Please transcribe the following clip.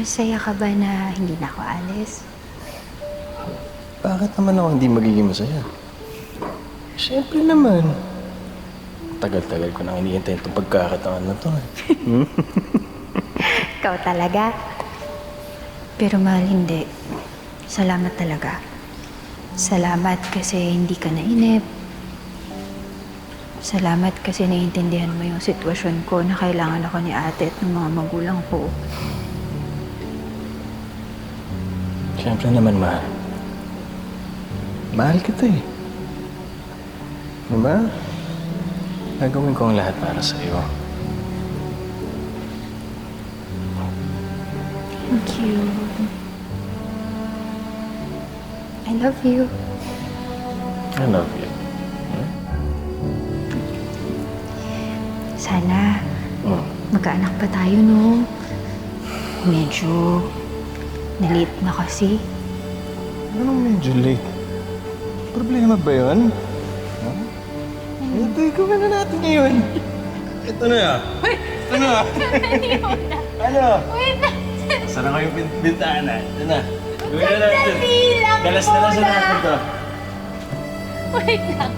Masaya ka ba na hindi na ako alis? Bakit naman ako hindi magiging masaya? Siyempre naman. Tagal-tagal ko nang iniintay itong pagkakataon na to. Ikaw talaga. Pero mahal, hindi. Salamat talaga. Salamat kasi hindi ka nainip. Salamat kasi naiintindihan mo yung sitwasyon ko na kailangan ako ni ate at ng mga magulang ko. Siyempre naman, mahal. Mahal kita eh. Diba? Gagawin ko ang lahat para sa iyo. Thank you. I love you. I love you. Sana Hmm. magkaanak pa tayo, no? Medyo na-late na kasi. Anong medyo late? Problema ba yun? Huh? Ito, gawin na natin ngayon. Ito na. Ito na. Ano? Wait na! Saan na kayong bintana? Ito na. Gawin na natin. Sandali lang Dalas na natin to. Wait lang.